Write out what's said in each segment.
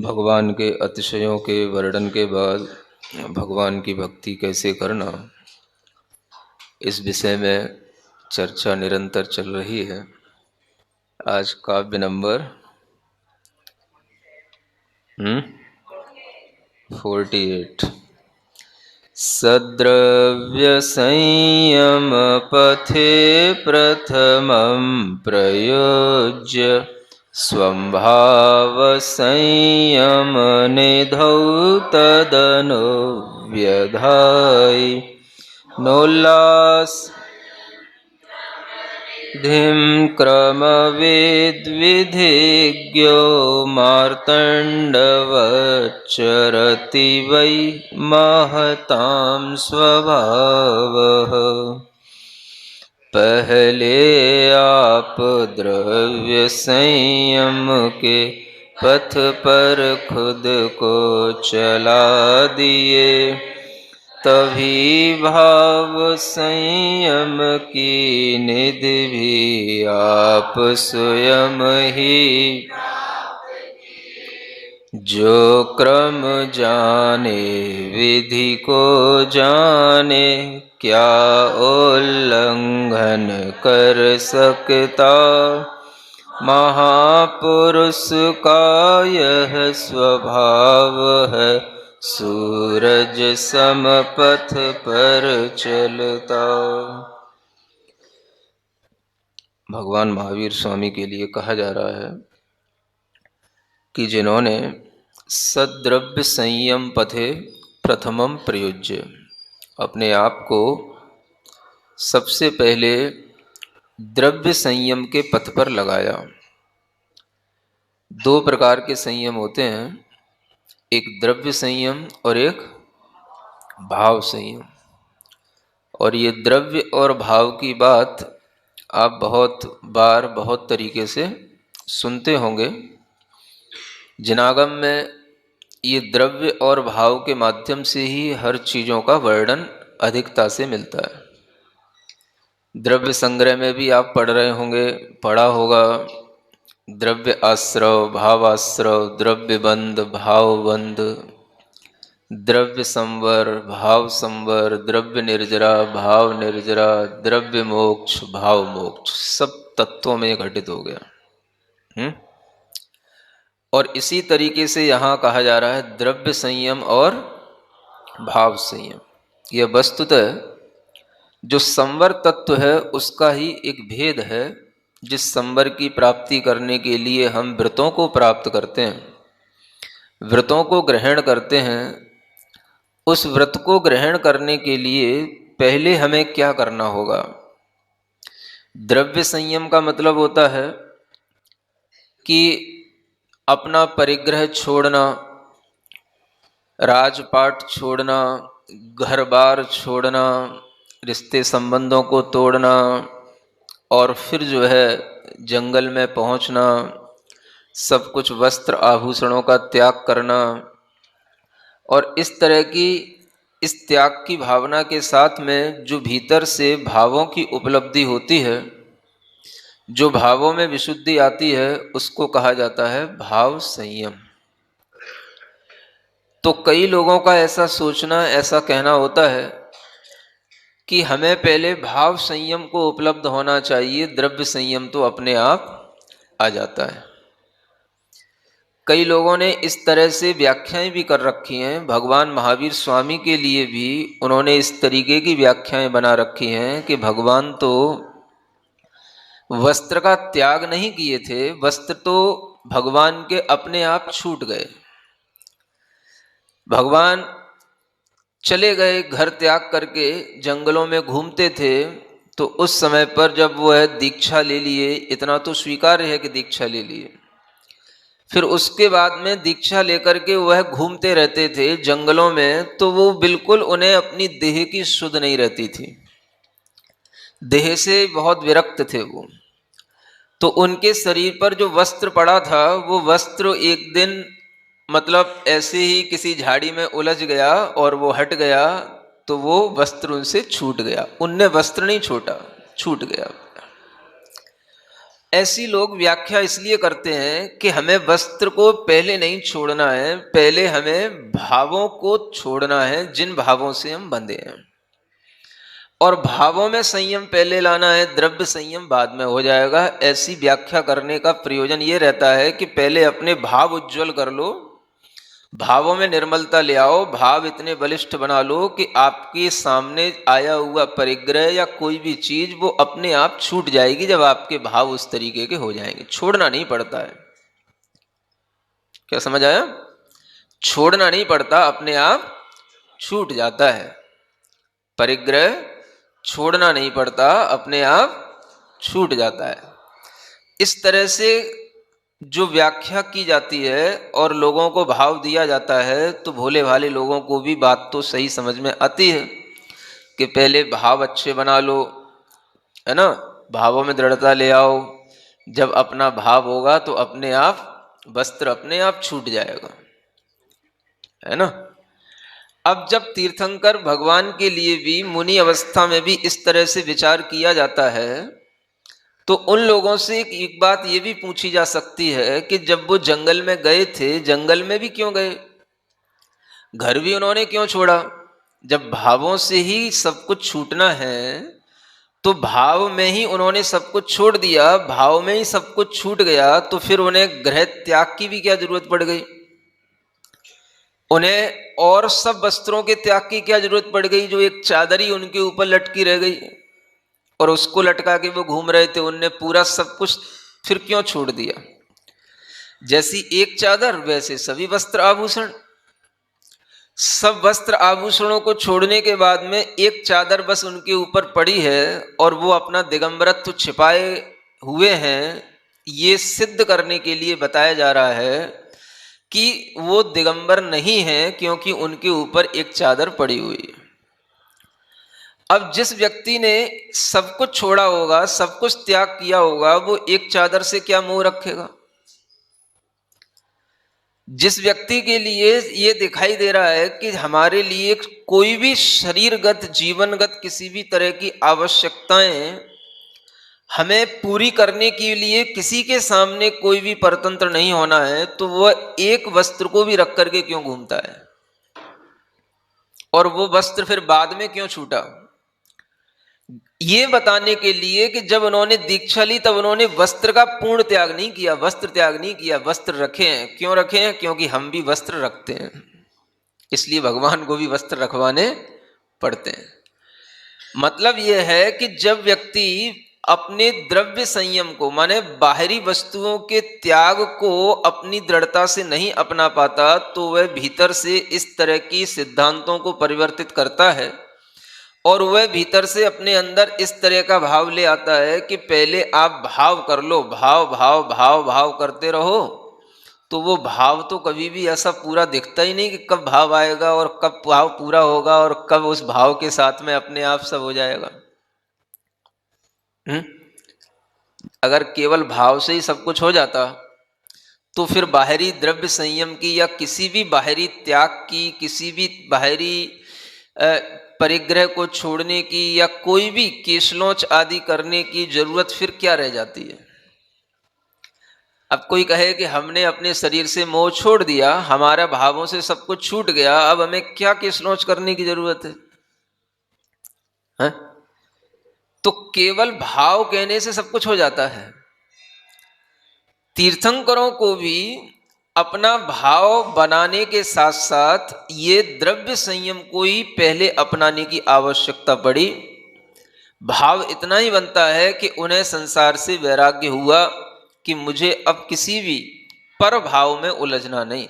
भगवान के अतिशयों के वर्णन के बाद भगवान की भक्ति कैसे करना, इस विषय में चर्चा निरंतर चल रही है। आज काव्य नंबर 48। सद्द्रव्य संयम पथे प्रथमं प्रयोज्य स्वभाव संयम निधौ तदनुव्यधाय नोल्लास धिं क्रमवेद्विधिज्ञो मार्तण्डवच्चरति वै महतां स्वभावः। पहले आप द्रव्य संयम के पथ पर खुद को चला दिए, तभी भाव संयम की निधि भी आप स्वयं ही जो क्रम जाने विधि को जाने, क्या उल्लंघन कर सकता महापुरुष का यह स्वभाव है, सूरज समपथ पर चलता। भगवान महावीर स्वामी के लिए कहा जा रहा है कि जिन्होंने सद्द्रव्य संयम पथे प्रथमम प्रयोज्य, अपने आप को सबसे पहले द्रव्य संयम के पथ पर लगाया। दो प्रकार के संयम होते हैं, एक द्रव्य संयम और एक भाव संयम। और ये द्रव्य और भाव की बात आप बहुत बार बहुत तरीके से सुनते होंगे। जिनागम में ये द्रव्य और भाव के माध्यम से ही हर चीज़ों का वर्णन अधिकता से मिलता है। द्रव्य संग्रह में भी आप पढ़ रहे होंगे, पढ़ा होगा, द्रव्य आश्रव, भाव आश्रव, द्रव्य बंध, भाव बंध, द्रव्य संवर, भाव संवर, द्रव्य निर्जरा, भाव निर्जरा, द्रव्य मोक्ष, भाव मोक्ष, सब तत्वों में घटित हो गया। और इसी तरीके से यहाँ कहा जा रहा है द्रव्य संयम और भाव संयम। यह वस्तुतः जो संवर तत्व है उसका ही एक भेद है, जिस संवर की प्राप्ति करने के लिए हम व्रतों को प्राप्त करते हैं, व्रतों को ग्रहण करते हैं। उस व्रत को ग्रहण करने के लिए पहले हमें क्या करना होगा? द्रव्य संयम का मतलब होता है कि अपना परिग्रह छोड़ना, राजपाट छोड़ना, घर बार छोड़ना, रिश्ते संबंधों को तोड़ना, और फिर जो है जंगल में पहुंचना, सब कुछ वस्त्र आभूषणों का त्याग करना। और इस तरह की इस त्याग की भावना के साथ में जो भीतर से भावों की उपलब्धि होती है, जो भावों में विशुद्धि आती है, उसको कहा जाता है भाव संयम। तो कई लोगों का ऐसा सोचना, ऐसा कहना होता है कि हमें पहले भाव संयम को उपलब्ध होना चाहिए, द्रव्य संयम तो अपने आप आ जाता है। कई लोगों ने इस तरह से व्याख्याएं भी कर रखी हैं। भगवान महावीर स्वामी के लिए भी उन्होंने इस तरीके की व्याख्याएं बना रखी हैं कि भगवान तो वस्त्र का त्याग नहीं किए थे, वस्त्र तो भगवान के अपने आप छूट गए। भगवान चले गए, घर त्याग करके जंगलों में घूमते थे, तो उस समय पर जब वह दीक्षा ले लिए, इतना तो स्वीकार्य है कि दीक्षा ले लिए, फिर उसके बाद में दीक्षा लेकर के वह घूमते रहते थे जंगलों में, तो वो बिल्कुल उन्हें अपनी देह की सुध नहीं रहती थी, देह से बहुत विरक्त थे वो। तो उनके शरीर पर जो वस्त्र पड़ा था, वो वस्त्र एक दिन मतलब ऐसे ही किसी झाड़ी में उलझ गया और वो हट गया, तो वो वस्त्र उनसे छूट गया। उनने वस्त्र नहीं छोड़ा, छूट गया। ऐसी लोग व्याख्या इसलिए करते हैं कि हमें वस्त्र को पहले नहीं छोड़ना है, पहले हमें भावों को छोड़ना है जिन भावों से हम बंधे हैं, और भावों में संयम पहले लाना है, द्रव्य संयम बाद में हो जाएगा। ऐसी व्याख्या करने का प्रयोजन ये रहता है कि पहले अपने भाव उज्जवल कर लो, भावों में निर्मलता ले आओ, भाव इतने बलिष्ठ बना लो कि आपके सामने आया हुआ परिग्रह या कोई भी चीज वो अपने आप छूट जाएगी जब आपके भाव उस तरीके के हो जाएंगे। छोड़ना नहीं पड़ता है। क्या समझ आया? छोड़ना नहीं पड़ता, अपने आप छूट जाता है। परिग्रह छोड़ना नहीं पड़ता, अपने आप छूट जाता है। इस तरह से जो व्याख्या की जाती है और लोगों को भाव दिया जाता है, तो भोले भाले लोगों को भी बात तो सही समझ में आती है कि पहले भाव अच्छे बना लो, है ना, भावों में दृढ़ता ले आओ। जब अपना भाव होगा तो अपने आप वस्त्र अपने आप छूट जाएगा, है ना। अब जब तीर्थंकर भगवान के लिए भी मुनि अवस्था में भी इस तरह से विचार किया जाता है, तो उन लोगों से एक बात ये भी पूछी जा सकती है कि जब वो जंगल में गए थे, जंगल में भी क्यों गए, घर भी उन्होंने क्यों छोड़ा? जब भावों से ही सब कुछ छूटना है, तो भाव में ही उन्होंने सब कुछ छोड़ दिया, भाव में ही सब कुछ छूट गया, तो फिर उन्हें गृह त्याग की भी क्या जरूरत पड़ गई? उन्हें और सब वस्त्रों के त्याग की क्या जरूरत पड़ गई? जो एक चादर ही उनके ऊपर लटकी रह गई और उसको लटका के वो घूम रहे थे, उनने पूरा सब कुछ फिर क्यों छोड़ दिया? जैसी एक चादर वैसे सभी वस्त्र आभूषण। सब वस्त्र आभूषणों को छोड़ने के बाद में एक चादर बस उनके ऊपर पड़ी है और वो अपना दिगंबरत्व छिपाए हुए हैं। ये सिद्ध करने के लिए बताया जा रहा है कि वो दिगंबर नहीं है, क्योंकि उनके ऊपर एक चादर पड़ी हुई है। अब जिस व्यक्ति ने सब कुछ छोड़ा होगा, सब कुछ त्याग किया होगा, वो एक चादर से क्या मोह रखेगा? जिस व्यक्ति के लिए ये दिखाई दे रहा है कि हमारे लिए कोई भी शरीरगत जीवनगत किसी भी तरह की आवश्यकताएं हमें पूरी करने के लिए किसी के सामने कोई भी परतंत्र नहीं होना है, तो वह एक वस्त्र को भी रख करके क्यों घूमता है? और वो वस्त्र फिर बाद में क्यों छूटा? ये बताने के लिए कि जब उन्होंने दीक्षा ली तब उन्होंने वस्त्र का पूर्ण त्याग नहीं किया, वस्त्र त्याग नहीं किया, वस्त्र रखे हैं। क्यों रखे हैं? क्योंकि हम भी वस्त्र रखते हैं, इसलिए भगवान को भी वस्त्र रखवाने पड़ते हैं। मतलब यह है कि जब व्यक्ति अपने द्रव्य संयम को, माने बाहरी वस्तुओं के त्याग को अपनी दृढ़ता से नहीं अपना पाता, तो वह भीतर से इस तरह की सिद्धांतों को परिवर्तित करता है और वह भीतर से अपने अंदर इस तरह का भाव ले आता है कि पहले आप भाव कर लो, भाव भाव भाव भाव करते रहो, तो वो भाव तो कभी भी ऐसा पूरा दिखता ही नहीं कि कब भाव आएगा और कब भाव पूरा होगा और कब उस भाव के साथ में अपने आप सब हो जाएगा। अगर केवल भाव से ही सब कुछ हो जाता तो फिर बाहरी द्रव्य संयम की या किसी भी बाहरी त्याग की, किसी भी बाहरी परिग्रह को छोड़ने की या कोई भी केशलोच आदि करने की जरूरत फिर क्या रह जाती है? अब कोई कहे कि हमने अपने शरीर से मोह छोड़ दिया, हमारा भावों से सब कुछ छूट गया, अब हमें क्या केशलोच करने की जरूरत है? तो केवल भाव कहने से सब कुछ हो जाता है। तीर्थंकरों को भी अपना भाव बनाने के साथ साथ ये द्रव्य संयम को ही पहले अपनाने की आवश्यकता पड़ी। भाव इतना ही बनता है कि उन्हें संसार से वैराग्य हुआ कि मुझे अब किसी भी पर भाव में उलझना नहीं।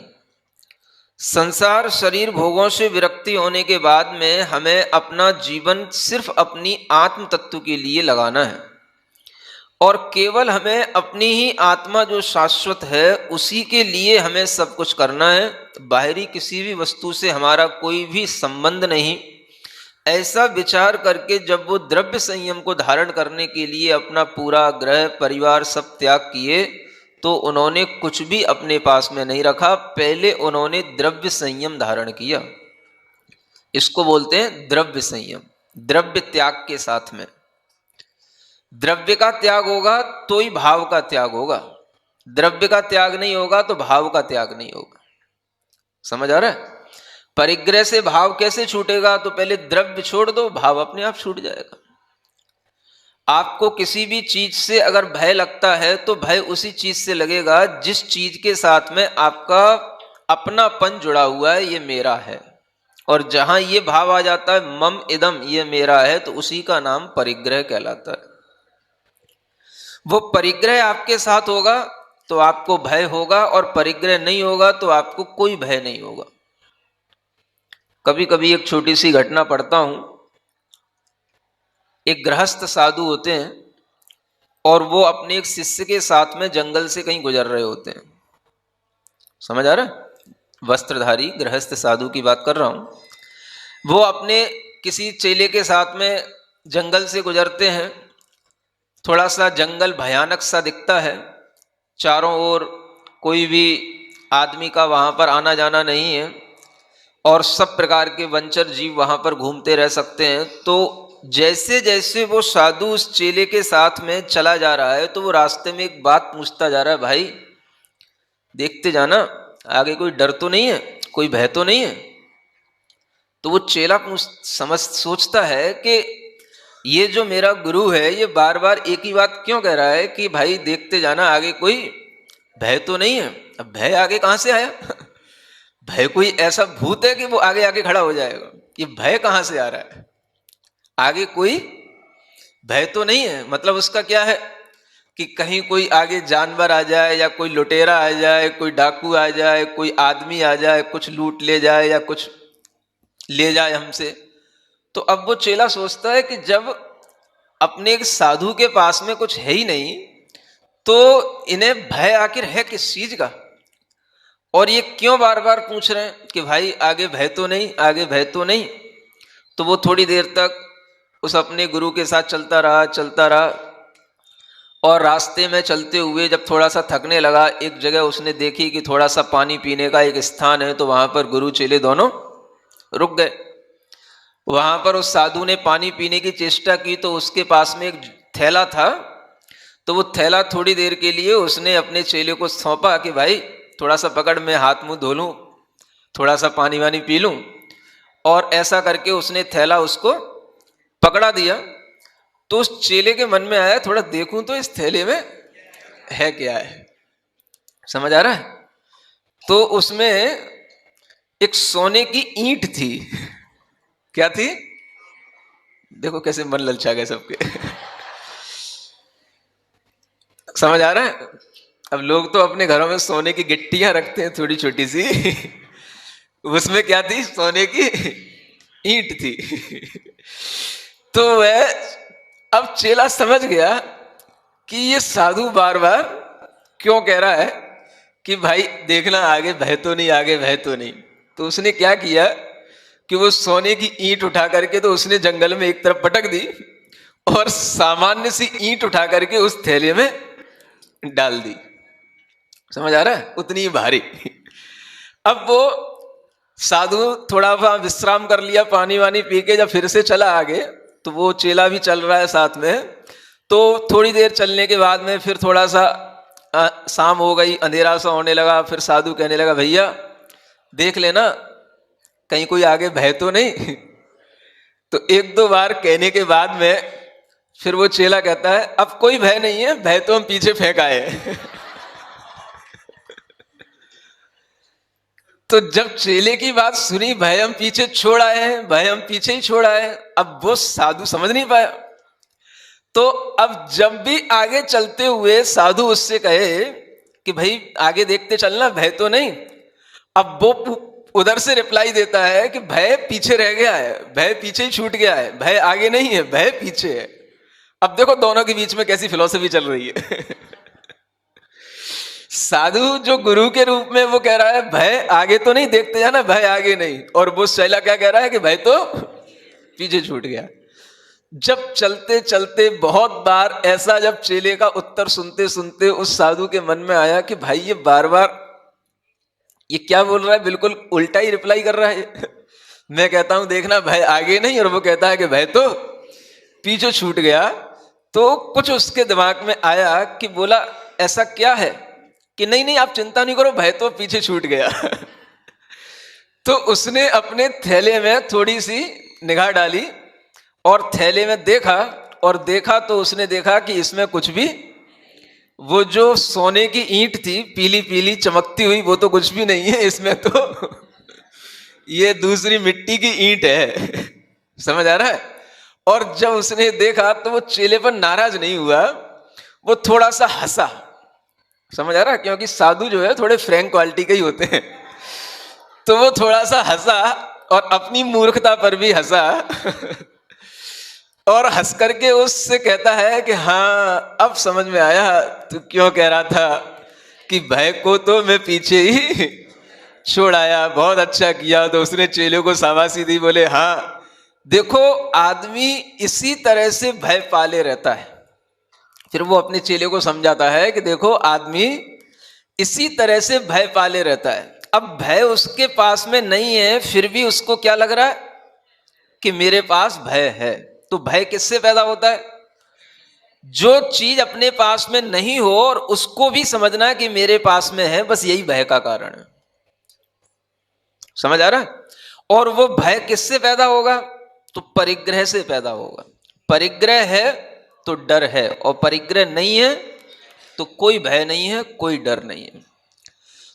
संसार शरीर भोगों से विरक्ति होने के बाद में हमें अपना जीवन सिर्फ अपनी आत्म तत्व के लिए लगाना है और केवल हमें अपनी ही आत्मा जो शाश्वत है उसी के लिए हमें सब कुछ करना है। बाहरी किसी भी वस्तु से हमारा कोई भी संबंध नहीं। ऐसा विचार करके जब वो द्रव्य संयम को धारण करने के लिए अपना पूरा गृह परिवार सब त्याग किए, तो उन्होंने कुछ भी अपने पास में नहीं रखा, पहले उन्होंने द्रव्य संयम धारण किया। इसको बोलते हैं द्रव्य संयम, द्रव्य त्याग के साथ में। द्रव्य का त्याग होगा तो ही भाव का त्याग होगा, द्रव्य का त्याग नहीं होगा तो भाव का त्याग नहीं होगा। समझ आ रहा है? परिग्रह से भाव कैसे छूटेगा? तो पहले द्रव्य छोड़ दो, भाव अपने आप छूट जाएगा। आपको किसी भी चीज से अगर भय लगता है तो भय उसी चीज से लगेगा जिस चीज के साथ में आपका अपनापन जुड़ा हुआ है, ये मेरा है। और जहां ये भाव आ जाता है मम इदम, ये मेरा है, तो उसी का नाम परिग्रह कहलाता है। वो परिग्रह आपके साथ होगा तो आपको भय होगा, और परिग्रह नहीं होगा तो आपको कोई भय नहीं होगा। कभी कभी एक छोटी सी घटना पढ़ता हूं। एक गृहस्थ साधु होते हैं और वो अपने एक शिष्य के साथ में जंगल से कहीं गुजर रहे होते हैं। समझ आ रहा है? वस्त्रधारी गृहस्थ साधु की बात कर रहा हूं। वो अपने किसी चेले के साथ में जंगल से गुजरते हैं। थोड़ा सा जंगल भयानक सा दिखता है, चारों ओर कोई भी आदमी का वहां पर आना जाना नहीं है, और सब प्रकार के वंचर जीव वहां पर घूमते रह सकते हैं। तो जैसे जैसे वो साधु उस चेले के साथ में चला जा रहा है तो वो रास्ते में एक बात पूछता जा रहा है, भाई देखते जाना, आगे कोई डर तो नहीं है, कोई भय तो नहीं है? तो वो चेला सोचता है कि ये जो मेरा गुरु है ये बार बार एक ही बात क्यों कह रहा है कि भाई देखते जाना, आगे कोई भय तो नहीं है। अब भय आगे कहां से आया? भय कोई ऐसा भूत है कि वो आगे आके खड़ा हो जाएगा? ये भय कहां से आ रहा है? आगे कोई भय तो नहीं है। मतलब उसका क्या है कि कहीं कोई आगे जानवर आ जाए, या कोई लुटेरा आ जाए, कोई डाकू आ जाए, कोई आदमी आ जाए, कुछ लूट ले जाए या कुछ ले जाए हमसे। तो अब वो चेला सोचता है कि जब अपने एक साधु के पास में कुछ है ही नहीं तो इन्हें भय आखिर है किस चीज का, और ये क्यों बार बार पूछ रहे हैं कि भाई आगे भय तो नहीं, आगे भय तो नहीं। तो वो थोड़ी देर तक उस अपने गुरु के साथ चलता रहा, और रास्ते में चलते हुए जब थोड़ा सा थकने लगा, एक जगह उसने देखी कि थोड़ा सा पानी पीने का एक स्थान है, तो वहां पर गुरु चेले दोनों रुक गए। वहां पर उस साधु ने पानी पीने की चेष्टा की तो उसके पास में एक थैला था। तो वो थैला थोड़ी देर के लिए उसने अपने चेले को सौंपा कि भाई थोड़ा सा पकड़, मैं हाथ मुंह धो लूं, थोड़ा सा पानी वानी पी लूं। और ऐसा करके उसने थैला उसको पकड़ा दिया। तो उस चेले के मन में आया, थोड़ा देखूं तो इस थैले में है क्या है। समझ आ रहा है? तो उसमें एक सोने की ईंट थी। क्या थी? देखो कैसे मन ललचा गए सबके। समझ आ रहा है? अब लोग तो अपने घरों में सोने की गिट्टियां रखते हैं थोड़ी छोटी सी। उसमें क्या थी? सोने की ईंट थी। तो वह, अब चेला समझ गया कि ये साधु बार बार क्यों कह रहा है कि भाई देखना आगे भय तो नहीं, आगे भय तो नहीं। तो उसने क्या किया कि वो सोने की ईंट उठा करके तो उसने जंगल में एक तरफ पटक दी, और सामान्य सी ईंट उठा करके उस थैले में डाल दी। समझ आ रहा है? उतनी ही भारी। अब वो साधु थोड़ा वहां विश्राम कर लिया, पानी वानी पी के जब फिर से चला आगे, तो वो चेला भी चल रहा है साथ में। तो थोड़ी देर चलने के बाद में फिर थोड़ा सा शाम हो गई, अंधेरा सा होने लगा। फिर साधु कहने लगा, भैया देख लेना कहीं कोई आगे भय तो नहीं। तो एक दो बार कहने के बाद में फिर वो चेला कहता है, अब कोई भय नहीं है, भय तो हम पीछे फेंक आए। तो जब चेले की बात सुनी, भय हम पीछे छोड़ आए हैं, भय हम पीछे ही छोड़ आए हैं, अब वो साधु समझ नहीं पाया। तो अब जब भी आगे चलते हुए साधु उससे कहे कि भाई आगे देखते चलना, भय तो नहीं, अब वो उधर से रिप्लाई देता है कि भय पीछे रह गया है, भय पीछे ही छूट गया है, भय आगे नहीं है, भय पीछे है। अब देखो दोनों के बीच में कैसी फिलॉसफी चल रही है। साधु जो गुरु के रूप में वो कह रहा है भय आगे तो नहीं, देखते जाना, भय आगे नहीं। और वो चेला क्या कह रहा है कि भय तो पीछे छूट गया। जब चलते चलते बहुत बार ऐसा जब चेले का उत्तर सुनते सुनते उस साधु के मन में आया कि भाई ये बार बार ये क्या बोल रहा है, बिल्कुल उल्टा ही रिप्लाई कर रहा है। मैं कहता हूं देखना भय आगे नहीं, और वो कहता है कि भय तो पीछे छूट गया। तो कुछ उसके दिमाग में आया कि बोला ऐसा क्या है, कि नहीं नहीं आप चिंता नहीं करो, भय तो पीछे छूट गया। तो उसने अपने थैले में थोड़ी सी निगाह डाली और थैले में देखा, और देखा तो उसने देखा कि इसमें कुछ भी, वो जो सोने की ईंट थी पीली पीली चमकती हुई, वो तो कुछ भी नहीं है इसमें, तो ये दूसरी मिट्टी की ईंट है। समझ आ रहा है। और जब उसने देखा तो वो चेले पर नाराज नहीं हुआ, वो थोड़ा सा हंसा। समझ आ रहा है, क्योंकि साधु जो है थोड़े फ्रैंक क्वालिटी के ही होते हैं। तो वो थोड़ा सा हंसा और अपनी मूर्खता पर भी हंसा, और हंस करके उससे कहता है कि हाँ अब समझ में आया तू क्यों कह रहा था कि भय को तो मैं पीछे ही छोड़ आया, बहुत अच्छा किया। तो उसने चेलों को शाबाशी दी, बोले हाँ देखो आदमी इसी तरह से भय पाले रहता है। फिर वो अपने चेले को समझाता है कि देखो आदमी इसी तरह से भय पाले रहता है। अब भय उसके पास में नहीं है, फिर भी उसको क्या लग रहा है कि मेरे पास भय है। तो भय किससे पैदा होता है? जो चीज अपने पास में नहीं हो और उसको भी समझना कि मेरे पास में है, बस यही भय का कारण है। समझ आ रहा है। और वो भय किससे पैदा होगा? तो परिग्रह से पैदा होगा। परिग्रह है तो डर है, और परिग्रह नहीं है तो कोई भय नहीं है, कोई डर नहीं है।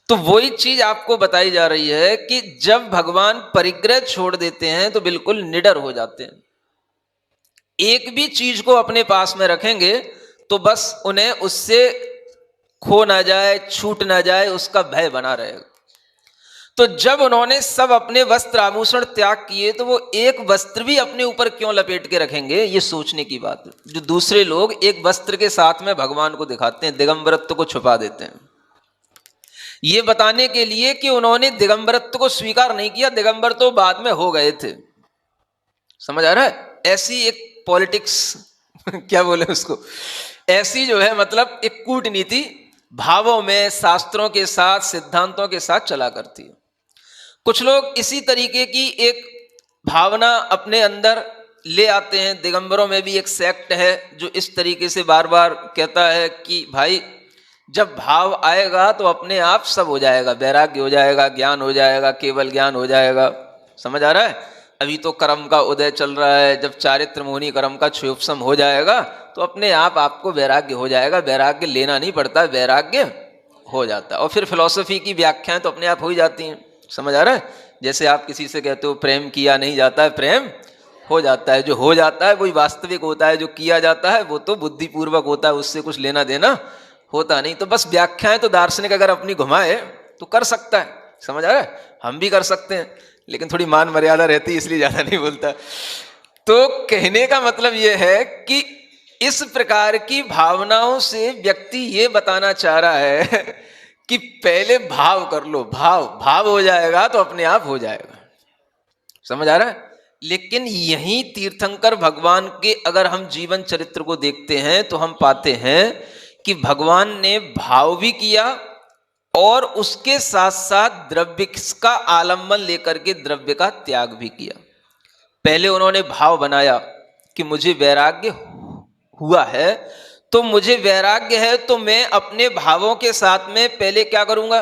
तो वही चीज आपको बताई जा रही है कि जब भगवान परिग्रह छोड़ देते हैं तो बिल्कुल निडर हो जाते हैं। एक भी चीज को अपने पास में रखेंगे तो बस उन्हें उससे खो ना जाए, छूट ना जाए, उसका भय बना रहेगा। तो जब उन्होंने सब अपने वस्त्र आभूषण त्याग किए तो वो एक वस्त्र भी अपने ऊपर क्यों लपेट के रखेंगे, ये सोचने की बात है। जो दूसरे लोग एक वस्त्र के साथ में भगवान को दिखाते हैं, दिगंबरत्व को छुपा देते हैं, ये बताने के लिए कि उन्होंने दिगंबरत्व को स्वीकार नहीं किया, दिगंबर तो बाद में हो गए थे। समझ आ रहा है। ऐसी एक पॉलिटिक्स क्या बोले उसको, ऐसी जो है मतलब एक कूटनीति भावों में शास्त्रों के साथ, सिद्धांतों के साथ चला करती है। कुछ लोग इसी तरीके की एक भावना अपने अंदर ले आते हैं। दिगंबरों में भी एक सेक्ट है जो इस तरीके से बार बार कहता है कि भाई जब भाव आएगा तो अपने आप सब हो जाएगा, वैराग्य हो जाएगा, ज्ञान हो जाएगा, केवल ज्ञान हो जाएगा। समझ आ रहा है। अभी तो कर्म का उदय चल रहा है, जब चारित्र मोहनी कर्म का क्षयोपशम हो जाएगा तो अपने आप आपको वैराग्य हो जाएगा, वैराग्य लेना नहीं पड़ता, वैराग्य हो जाता है। और फिर फिलॉसफी की व्याख्याएं तो अपने आप हो ही जाती हैं। समझ आ रहा है। जैसे आप किसी से कहते हो प्रेम किया नहीं जाता है, प्रेम हो जाता है। जो हो जाता है वही वास्तविक होता है, जो किया जाता है वो तो बुद्धिपूर्वक होता है, उससे कुछ लेना देना होता नहीं। तो बस व्याख्याएं तो दार्शनिक अगर अपनी घुमाए तो कर सकता है। समझ आ रहा है। हम भी कर सकते हैं, लेकिन थोड़ी मान मर्यादा रहती है, इसलिए ज्यादा नहीं बोलता। तो कहने का मतलब यह है कि इस प्रकार की भावनाओं से व्यक्ति ये बताना चाह रहा है कि पहले भाव कर लो, भाव भाव हो जाएगा तो अपने आप हो जाएगा। समझ आ रहा है। लेकिन यहीं तीर्थंकर भगवान के अगर हम जीवन चरित्र को देखते हैं तो हम पाते हैं कि भगवान ने भाव भी किया और उसके साथ साथ द्रव्य का आलंबन लेकर के द्रव्य का त्याग भी किया। पहले उन्होंने भाव बनाया कि मुझे वैराग्य हुआ है, तो मुझे वैराग्य है तो मैं अपने भावों के साथ में पहले क्या करूंगा,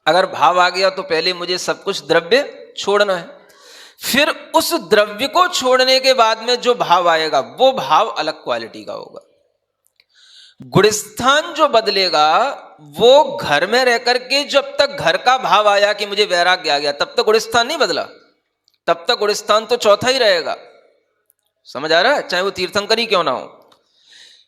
अगर भाव आ गया तो पहले मुझे सब कुछ द्रव्य छोड़ना है। फिर उस द्रव्य को छोड़ने के बाद में जो भाव आएगा वो भाव अलग क्वालिटी का होगा। गुणस्थान जो बदलेगा वो घर में रह करके, जब तक घर का भाव आया कि मुझे वैराग्य आ गया, तब तक गुणस्थान नहीं बदला, तब तक गुणस्थान तो चौथा ही रहेगा। समझ आ रहा है। चाहे वो तीर्थंकर ही क्यों ना हो,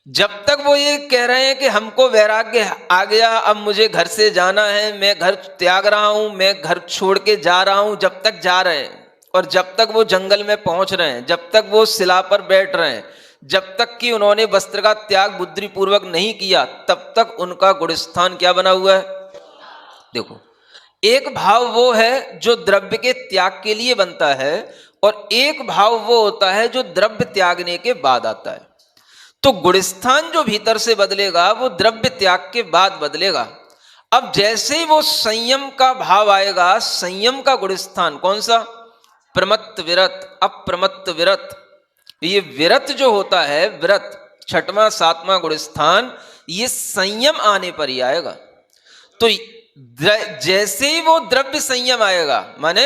जब तक वो ये कह रहे हैं कि हमको वैराग्य आ गया, अब मुझे घर से जाना है, मैं घर त्याग रहा हूं, मैं घर छोड़ के जा रहा हूं, जब तक जा रहे हैं और जब तक वो जंगल में पहुंच रहे हैं, जब तक वो शिला पर बैठ रहे हैं, जब तक कि उन्होंने वस्त्र का त्याग बुद्धिपूर्वक नहीं किया, तब तक उनका गुणस्थान क्या बना हुआ है। देखो, एक भाव वो है जो द्रव्य के त्याग के लिए बनता है और एक भाव वो होता है जो द्रव्य त्यागने के बाद आता है। तो गुणस्थान जो भीतर से बदलेगा वो द्रव्य त्याग के बाद बदलेगा। अब जैसे ही वो संयम का भाव आएगा, संयम का गुणस्थान कौन सा, प्रमत्त विरत, अप्रमत्त विरत। ये विरत जो होता है, व्रत छठवां सातवां गुण स्थान ये संयम आने पर ही आएगा। तो जैसे ही वो द्रव्य संयम आएगा, माने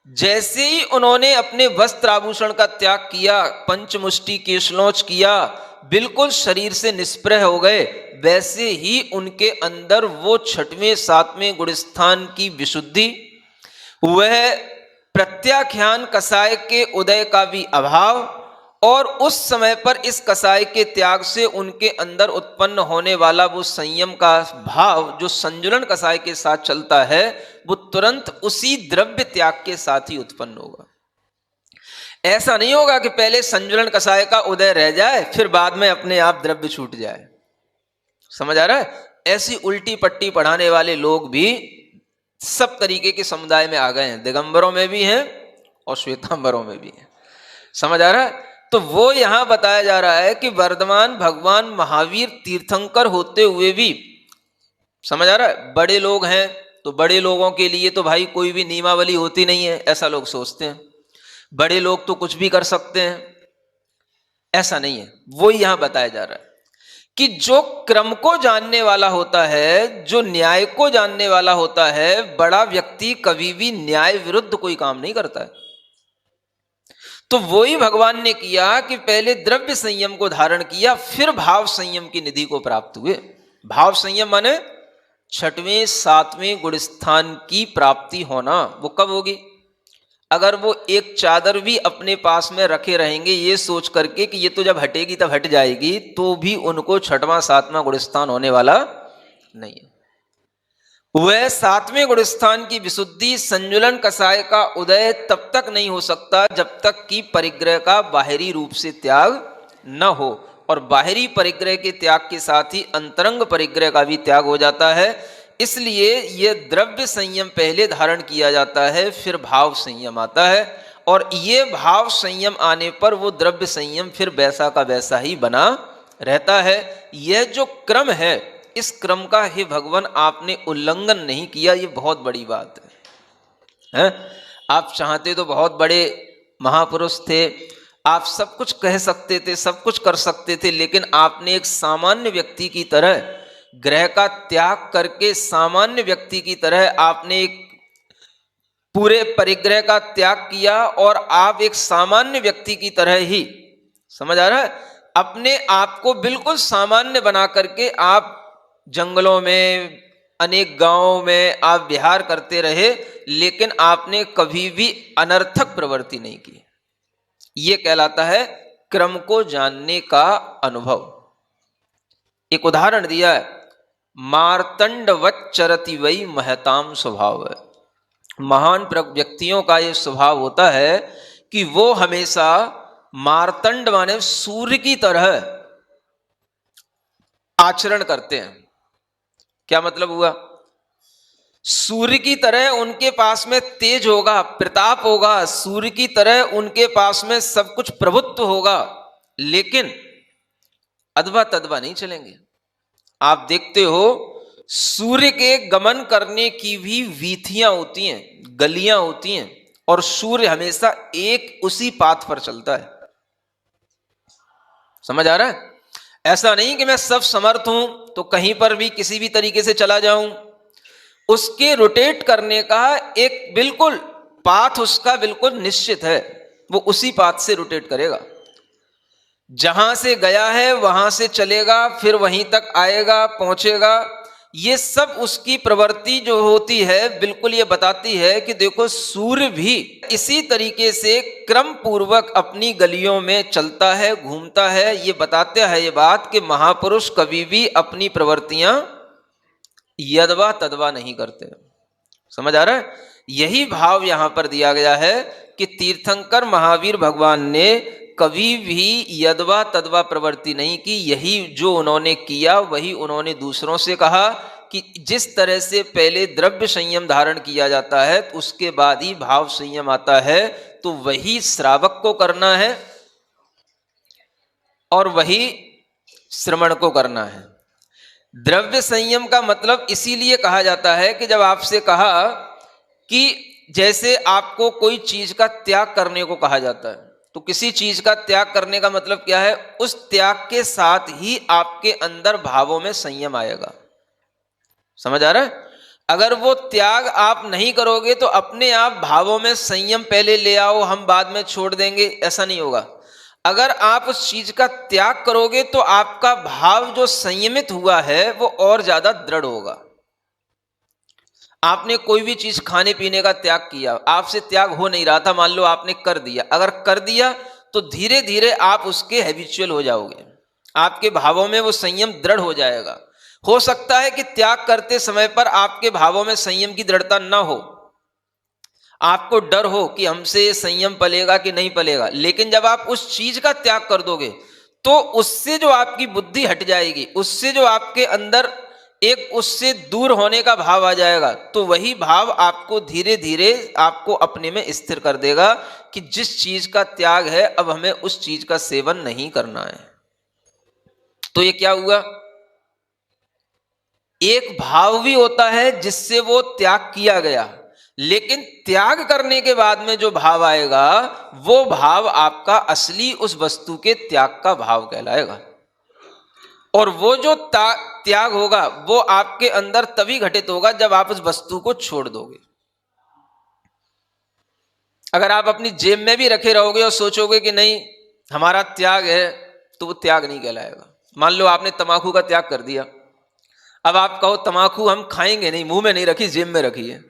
जैसे ही उन्होंने अपने वस्त्र आभूषण का त्याग किया, पंचमुष्टि केशलोच किया, बिल्कुल शरीर से निष्प्रह हो गए, वैसे ही उनके अंदर वो छठवें सातवें गुण स्थान की विशुद्धि, वह प्रत्याख्यान कसाय के उदय का भी अभाव, और उस समय पर इस कसाय के त्याग से उनके अंदर उत्पन्न होने वाला वो संयम का भाव जो संजुलन कसाय के साथ चलता है, वो तुरंत उसी द्रव्य त्याग के साथ ही उत्पन्न होगा। ऐसा नहीं होगा कि पहले संजुलन कसाय का उदय रह जाए फिर बाद में अपने आप द्रव्य छूट जाए। समझ आ रहा है? ऐसी उल्टी पट्टी पढ़ाने वाले लोग भी सब तरीके के समुदाय में आ गए हैं, दिगंबरों में भी हैं और श्वेतांबरों में भी हैं। समझ आ रहा है? तो वो यहां बताया जा रहा है कि वर्धमान भगवान महावीर तीर्थंकर होते हुए भी, समझ आ रहा है, बड़े लोग हैं तो बड़े लोगों के लिए तो भाई कोई भी नियमावली होती नहीं है, ऐसा लोग सोचते हैं। बड़े लोग तो कुछ भी कर सकते हैं, ऐसा नहीं है। वो यहां बताया जा रहा है कि जो क्रम को जानने वाला होता है, जो न्याय को जानने वाला होता है, बड़ा व्यक्ति कभी भी न्याय विरुद्ध कोई काम नहीं करता है। तो वही भगवान ने किया कि पहले द्रव्य संयम को धारण किया, फिर भाव संयम की निधि को प्राप्त हुए। भाव संयम माने छठवें सातवें गुण स्थान की प्राप्ति होना। वो कब होगी? अगर वो एक चादर भी अपने पास में रखे रहेंगे ये सोच करके कि ये तो जब हटेगी तब हट जाएगी, तो भी उनको छठवां सातवां गुण स्थान होने वाला नहीं है। वह सातवें गुण स्थान की विशुद्धि, संजुलन कसाय का उदय तब तक नहीं हो सकता जब तक कि परिग्रह का बाहरी रूप से त्याग न हो, और बाहरी परिग्रह के त्याग के साथ ही अंतरंग परिग्रह का भी त्याग हो जाता है। इसलिए यह द्रव्य संयम पहले धारण किया जाता है, फिर भाव संयम आता है, और ये भाव संयम आने पर वो द्रव्य संयम फिर वैसा का वैसा ही बना रहता है। यह जो क्रम है, इस क्रम का हे भगवान आपने उल्लंघन नहीं किया, ये बहुत बड़ी बात है। आप चाहते तो बहुत बड़े महापुरुष थे, आप सब कुछ कह सकते थे, सब कुछ कर सकते थे, लेकिन आपने एक सामान्य व्यक्ति की तरह ग्रह का त्याग करके, सामान्य व्यक्ति की तरह आपने एक पूरे परिग्रह का त्याग किया, और आप एक सामान्य व्यक्ति की तरह ही, समझ आ रहा है, अपने आप को बिल्कुल सामान्य बना करके आप जंगलों में, अनेक गांवों में आप विहार करते रहे, लेकिन आपने कभी भी अनर्थक प्रवृत्ति नहीं की। यह कहलाता है क्रम को जानने का अनुभव। एक उदाहरण दिया है, मार्तंडवत् चरति वै महताम स्वभाव है। महान व्यक्तियों का यह स्वभाव होता है कि वो हमेशा मार्तंड माने सूर्य की तरह आचरण करते हैं। क्या मतलब हुआ? सूर्य की तरह उनके पास में तेज होगा, प्रताप होगा, सूर्य की तरह उनके पास में सब कुछ प्रभुत्व होगा, लेकिन अदवा तदवा नहीं चलेंगे। आप देखते हो सूर्य के गमन करने की भी वीथियां होती हैं, गलियां होती हैं, और सूर्य हमेशा एक उसी पाथ पर चलता है। समझ आ रहा है? ऐसा नहीं कि मैं सब समर्थ हूं तो कहीं पर भी किसी भी तरीके से चला जाऊं। उसके रोटेट करने का एक बिल्कुल पाथ उसका बिल्कुल निश्चित है, वो उसी पाथ से रोटेट करेगा। जहां से गया है वहां से चलेगा, फिर वहीं तक आएगा, पहुंचेगा। ये सब उसकी प्रवृत्ति जो होती है बिल्कुल ये बताती है कि देखो सूर्य भी इसी तरीके से क्रम पूर्वक अपनी गलियों में चलता है, घूमता है। ये बताता है ये बात कि महापुरुष कभी भी अपनी प्रवृत्तियां यदवा तदवा नहीं करते। समझ आ रहा है? यही भाव यहां पर दिया गया है कि तीर्थंकर महावीर भगवान ने कभी भी यदवा तदवा प्रवृत्ति नहीं की। यही जो उन्होंने किया वही उन्होंने दूसरों से कहा कि जिस तरह से पहले द्रव्य संयम धारण किया जाता है तो उसके बाद ही भाव संयम आता है, तो वही श्रावक को करना है और वही श्रवण को करना है। द्रव्य संयम का मतलब इसीलिए कहा जाता है कि जब आपसे कहा कि जैसे आपको कोई चीज का त्याग करने को कहा जाता है, तो किसी चीज का त्याग करने का मतलब क्या है? उस त्याग के साथ ही आपके अंदर भावों में संयम आएगा। समझ आ रहा है? अगर वो त्याग आप नहीं करोगे तो अपने आप भावों में संयम पहले ले आओ, हम बाद में छोड़ देंगे, ऐसा नहीं होगा। अगर आप उस चीज का त्याग करोगे तो आपका भाव जो संयमित हुआ है वो और ज्यादा दृढ़ होगा। आपने कोई भी चीज खाने पीने का त्याग किया, आपसे त्याग हो नहीं रहा था, मान लो आपने कर दिया। अगर कर दिया तो धीरे धीरे आप उसके हैबिचुअल हो जाओगे, आपके भावों में वो संयम दृढ़ हो जाएगा। हो सकता है कि त्याग करते समय पर आपके भावों में संयम की दृढ़ता ना हो, आपको डर हो कि हमसे संयम पलेगा कि नहीं पलेगा, लेकिन जब आप उस चीज का त्याग कर दोगे तो उससे जो आपकी बुद्धि हट जाएगी, उससे जो आपके अंदर एक उससे दूर होने का भाव आ जाएगा, तो वही भाव आपको धीरे धीरे आपको अपने में स्थिर कर देगा कि जिस चीज का त्याग है अब हमें उस चीज का सेवन नहीं करना है। तो ये क्या हुआ? एक भाव भी होता है जिससे वो त्याग किया गया, लेकिन त्याग करने के बाद में जो भाव आएगा वो भाव आपका असली उस वस्तु के त्याग का भाव कहलाएगा। और वो जो त्याग होगा वो आपके अंदर तभी घटित होगा जब आप उस वस्तु को छोड़ दोगे। अगर आप अपनी जेब में भी रखे रहोगे और सोचोगे कि नहीं हमारा त्याग है, तो वो त्याग नहीं कहलाएगा। मान लो आपने तंबाकू का त्याग कर दिया, अब आप कहो तंबाकू हम खाएंगे नहीं, मुंह में नहीं रखी, जेब में रखी है।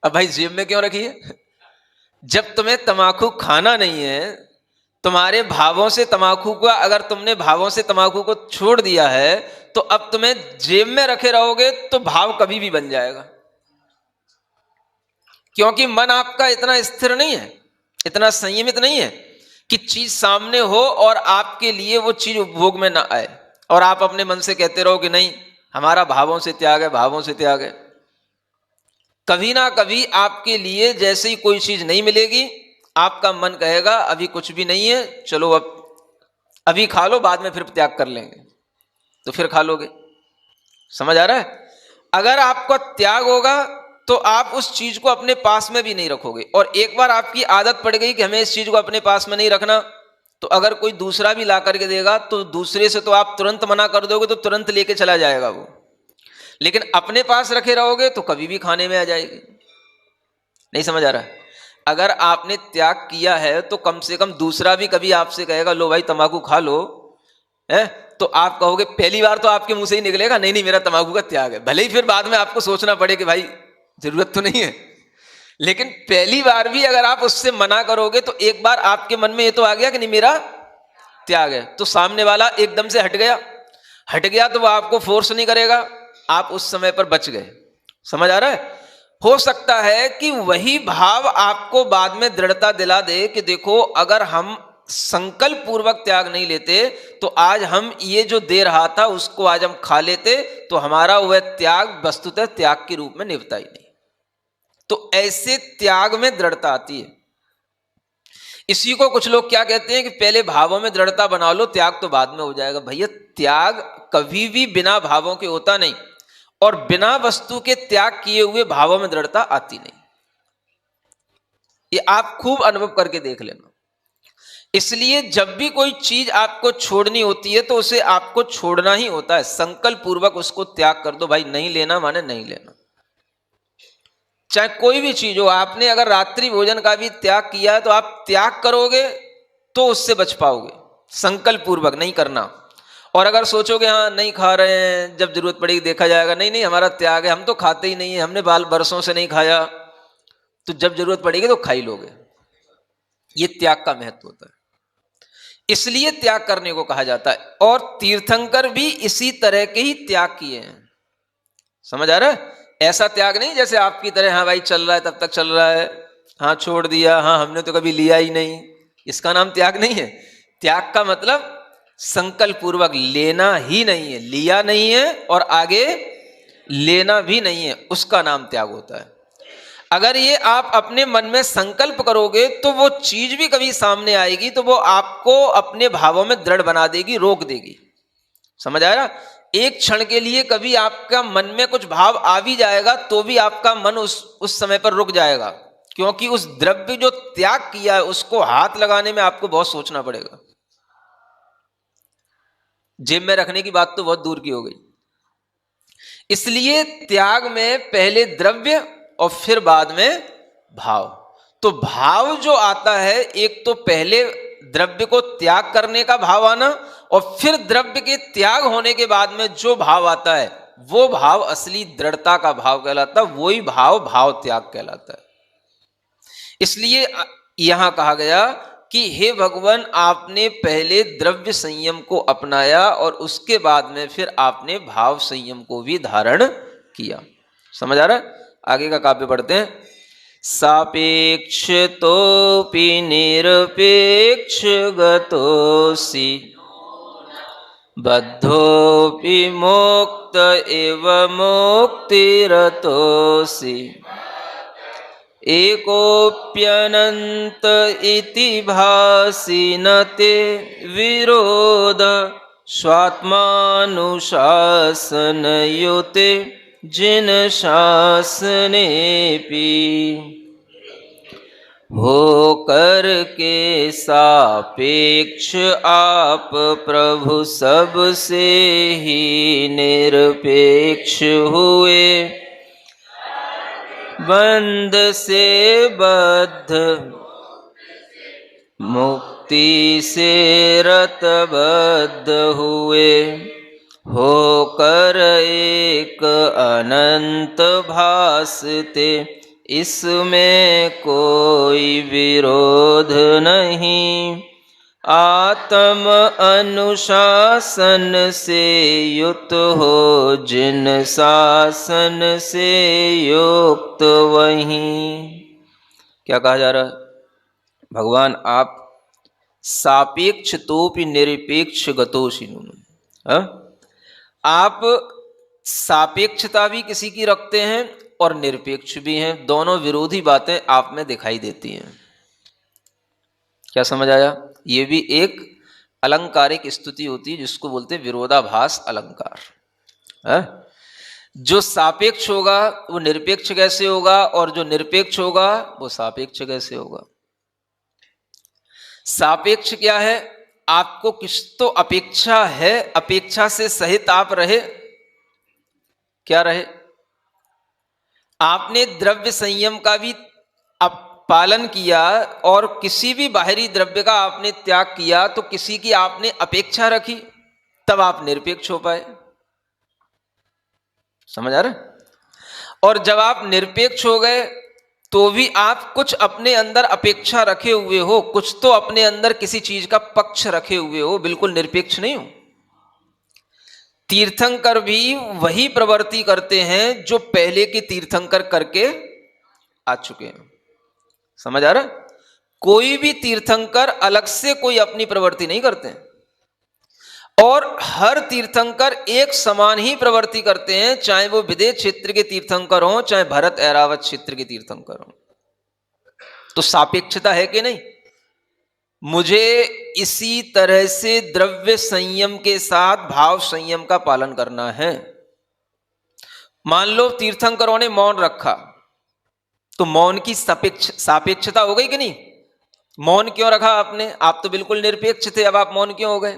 अब भाई जेब में क्यों रखी है? जब तुम्हें तंबाकू खाना नहीं है, तुम्हारे भावों से तंबाकू का, अगर तुमने भावों से तंबाकू को छोड़ दिया है तो अब तुम्हें जेब में रखे रहोगे तो भाव कभी भी बन जाएगा, क्योंकि मन आपका इतना स्थिर नहीं है, इतना संयमित नहीं है कि चीज सामने हो और आपके लिए वो चीज उपभोग में ना आए और आप अपने मन से कहते रहो कि नहीं हमारा भावों से त्याग है, भावों से त्याग है। कभी ना कभी आपके लिए जैसे ही कोई चीज नहीं मिलेगी, आपका मन कहेगा अभी कुछ भी नहीं है, चलो अब अभी खा लो, बाद में फिर त्याग कर लेंगे, तो फिर खा लोगे। समझ आ रहा है? अगर आपका त्याग होगा तो आप उस चीज को अपने पास में भी नहीं रखोगे, और एक बार आपकी आदत पड़ गई कि हमें इस चीज को अपने पास में नहीं रखना, तो अगर कोई दूसरा भी ला करके देगा तो दूसरे से तो आप तुरंत मना कर दोगे, तो तुरंत लेके चला जाएगा वो। लेकिन अपने पास रखे रहोगे तो कभी भी खाने में आ जाएगी। नहीं समझ आ रहा है? अगर आपने त्याग किया है तो कम से कम दूसरा भी कभी आपसे कहेगा लो भाई तंबाकू खा लो, है, तो आप कहोगे, पहली बार तो आपके मुंह से ही निकलेगा नहीं नहीं मेरा तंबाकू का त्याग है, भले ही फिर बाद में आपको सोचना पड़े कि भाई जरूरत तो नहीं है, लेकिन पहली बार भी अगर आप उससे मना करोगे तो एक बार आपके मन में ये तो आ गया कि नहीं मेरा त्याग है, तो सामने वाला एकदम से हट गया तो वो आपको फोर्स नहीं करेगा, आप उस समय पर बच गए। समझ आ रहा है? हो सकता है कि वही भाव आपको बाद में दृढ़ता दिला दे कि देखो अगर हम संकल्प पूर्वक त्याग नहीं लेते तो आज हम ये जो दे रहा था उसको आज हम खा लेते, तो हमारा वह त्याग वस्तुतः त्याग के रूप में निभता ही नहीं। तो ऐसे त्याग में दृढ़ता आती है। इसी को कुछ लोग क्या कहते हैं कि पहले भावों में दृढ़ता बना लो, त्याग तो बाद में हो जाएगा। भैया त्याग कभी भी बिना भावों के होता नहीं, और बिना वस्तु के त्याग किए हुए भावों में दृढ़ता आती नहीं। ये आप खूब अनुभव करके देख लेना। इसलिए जब भी कोई चीज आपको छोड़नी होती है तो उसे आपको छोड़ना ही होता है, संकल्प पूर्वक उसको त्याग कर दो। भाई नहीं लेना माने नहीं लेना, चाहे कोई भी चीज हो। आपने अगर रात्रि भोजन का भी त्याग किया है तो आप त्याग करोगे तो उससे बच पाओगे, संकल्प पूर्वक नहीं करना। और अगर सोचोगे हाँ नहीं खा रहे हैं, जब जरूरत पड़ेगी देखा जाएगा, नहीं नहीं हमारा त्याग है, हम तो खाते ही नहीं है, हमने बाल बरसों से नहीं खाया, तो जब जरूरत पड़ेगी तो खा ही लोगे। ये त्याग का महत्व होता है, इसलिए त्याग करने को कहा जाता है। और तीर्थंकर भी इसी तरह के ही त्याग किए हैं। समझ आ रहा है? ऐसा त्याग नहीं जैसे आपकी तरह हाँ भाई चल रहा है तब तक चल रहा है, हाँ छोड़ दिया, हाँ हमने तो कभी लिया ही नहीं, इसका नाम त्याग नहीं है। त्याग का मतलब संकल्प पूर्वक लेना ही नहीं है, लिया नहीं है और आगे लेना भी नहीं है, उसका नाम त्याग होता है। अगर ये आप अपने मन में संकल्प करोगे तो वो चीज भी कभी सामने आएगी तो वो आपको अपने भावों में दृढ़ बना देगी, रोक देगी। समझ आया? एक क्षण के लिए कभी आपका मन में कुछ भाव आ भी जाएगा तो भी आपका मन उस समय पर रुक जाएगा, क्योंकि उस द्रव्य जो त्याग किया है उसको हाथ लगाने में आपको बहुत सोचना पड़ेगा। जेब में रखने की बात तो बहुत दूर की हो गई। इसलिए त्याग में पहले द्रव्य और फिर बाद में भाव। तो भाव जो आता है, एक तो पहले द्रव्य को त्याग करने का भाव आना, और फिर द्रव्य के त्याग होने के बाद में जो भाव आता है वो भाव असली दृढ़ता का भाव कहलाता है। वही भाव भाव त्याग कहलाता है। इसलिए यहां कहा गया कि हे भगवान, आपने पहले द्रव्य संयम को अपनाया और उसके बाद में फिर आपने भाव संयम को भी धारण किया। समझ आ रहा है? आगे का काव्य पढ़ते हैं। सापेक्ष तोपि निरपेक्ष गतोसि बद्धोपि मोक्त एव मुक्तिरतोसि एकोप्यनंत इति भासि न ते विरोध स्वात्मानुशासनयुते जिन शासनेपि हो कर के सापेक्ष आप प्रभु सबसे ही निरपेक्ष हुए, बंध से बद्ध मुक्ति से रतबद्ध हुए, होकर एक अनंत भासते इसमें कोई विरोध नहीं। आत्म अनुशासन से युक्त हो जिन शासन से युक्त वहीं। क्या कहा जा रहा है? भगवान आप सापेक्ष तोपि निरपेक्ष गतोषिनु, आप सापेक्षता भी किसी की रखते हैं और निरपेक्ष भी हैं। दोनों विरोधी बातें आप में दिखाई देती हैं। क्या समझ आया? ये भी एक अलंकारिक स्तुति होती है जिसको बोलते हैं विरोधाभास अलंकार। है? जो सापेक्ष होगा वो निरपेक्ष कैसे होगा, और जो निरपेक्ष होगा वो सापेक्ष कैसे होगा? सापेक्ष क्या है? आपको किस तो अपेक्षा है, अपेक्षा से सहित आप रहे। क्या रहे? आपने द्रव्य संयम का भी पालन किया और किसी भी बाहरी द्रव्य का आपने त्याग किया, तो किसी की आपने अपेक्षा रखी, तब आप निरपेक्ष हो पाए। समझ आ रहा? और जब आप निरपेक्ष हो गए तो भी आप कुछ अपने अंदर अपेक्षा रखे हुए हो, कुछ तो अपने अंदर किसी चीज का पक्ष रखे हुए हो, बिल्कुल निरपेक्ष नहीं हो। तीर्थंकर भी वही प्रवृत्ति करते हैं जो पहले के तीर्थंकर करके आ चुके हैं। समझ आ रहा? कोई भी तीर्थंकर अलग से कोई अपनी प्रवृत्ति नहीं करते हैं, और हर तीर्थंकर एक समान ही प्रवृत्ति करते हैं, चाहे वो विदेश क्षेत्र के तीर्थंकर हों, चाहे भरत ऐरावत क्षेत्र के तीर्थंकर हों। तो सापेक्षता है कि नहीं? मुझे इसी तरह से द्रव्य संयम के साथ भाव संयम का पालन करना है। मान लो तीर्थंकरों ने मौन रखा, तो मौन की सापेक्षता हो गई कि नहीं? मौन क्यों रखा आपने? आप तो बिल्कुल निरपेक्ष थे, अब आप मौन क्यों हो गए?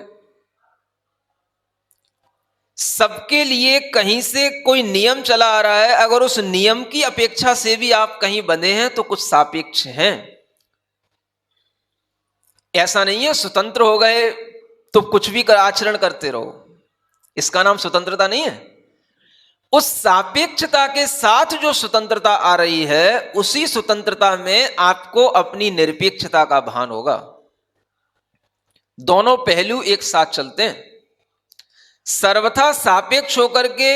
सबके लिए कहीं से कोई नियम चला आ रहा है, अगर उस नियम की अपेक्षा से भी आप कहीं बंधे हैं तो कुछ सापेक्ष हैं। ऐसा नहीं है स्वतंत्र हो गए तो कुछ भी आचरण करते रहो, इसका नाम स्वतंत्रता नहीं है। उस सापेक्षता के साथ जो स्वतंत्रता आ रही है, उसी स्वतंत्रता में आपको अपनी निरपेक्षता का भान होगा। दोनों पहलू एक साथ चलते हैं। सर्वथा सापेक्ष होकर के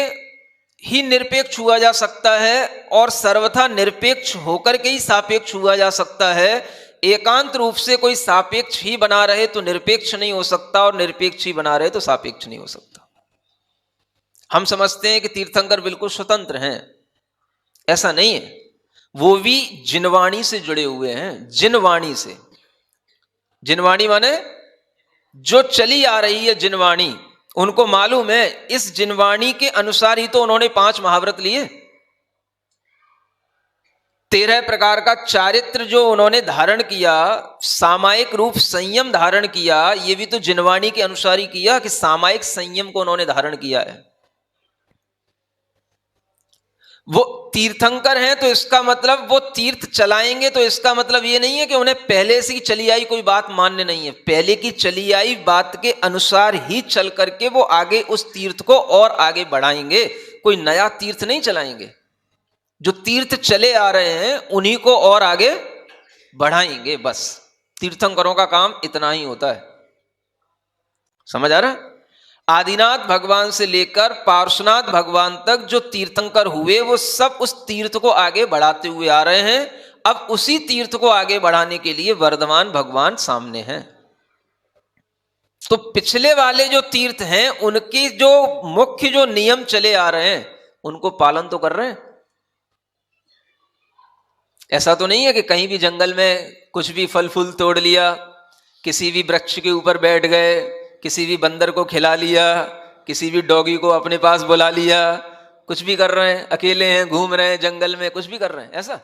ही निरपेक्ष हुआ जा सकता है, और सर्वथा निरपेक्ष होकर के ही सापेक्ष हुआ जा सकता है। एकांत रूप से कोई सापेक्ष ही बना रहे तो निरपेक्ष नहीं हो सकता, और निरपेक्ष ही बना रहे तो सापेक्ष नहीं हो सकता। हम समझते हैं कि तीर्थंकर बिल्कुल स्वतंत्र हैं, ऐसा नहीं है। वो भी जिनवाणी से जुड़े हुए हैं। जिनवाणी से, जिनवाणी माने जो चली आ रही है जिनवाणी, उनको मालूम है इस जिनवाणी के अनुसार ही तो उन्होंने 5 महाव्रत लिए। 13 प्रकार का चारित्र जो उन्होंने धारण किया, सामायिक रूप संयम धारण किया, ये भी तो जिनवाणी के अनुसार ही किया कि सामायिक संयम को उन्होंने धारण किया है। वो तीर्थंकर हैं तो इसका मतलब वो तीर्थ चलाएंगे, तो इसका मतलब ये नहीं है कि उन्हें पहले से ही चली आई कोई बात मान्य नहीं है। पहले की चली आई बात के अनुसार ही चल करके वो आगे उस तीर्थ को और आगे बढ़ाएंगे, कोई नया तीर्थ नहीं चलाएंगे। जो तीर्थ चले आ रहे हैं उन्हीं को और आगे बढ़ाएंगे, बस तीर्थंकरों का काम इतना ही होता है। समझ आ रहा है? आदिनाथ भगवान से लेकर पार्श्वनाथ भगवान तक जो तीर्थंकर हुए वो सब उस तीर्थ को आगे बढ़ाते हुए आ रहे हैं। अब उसी तीर्थ को आगे बढ़ाने के लिए वर्धमान भगवान सामने हैं। तो पिछले वाले जो तीर्थ हैं उनके जो मुख्य जो नियम चले आ रहे हैं उनको पालन तो कर रहे हैं। ऐसा तो नहीं है कि कहीं भी जंगल में कुछ भी फल फूल तोड़ लिया, किसी भी वृक्ष के ऊपर बैठ गए, किसी भी बंदर को खिला लिया, किसी भी डॉगी को अपने पास बुला लिया, कुछ भी कर रहे हैं, अकेले हैं, घूम रहे हैं जंगल में, कुछ भी कर रहे हैं, ऐसा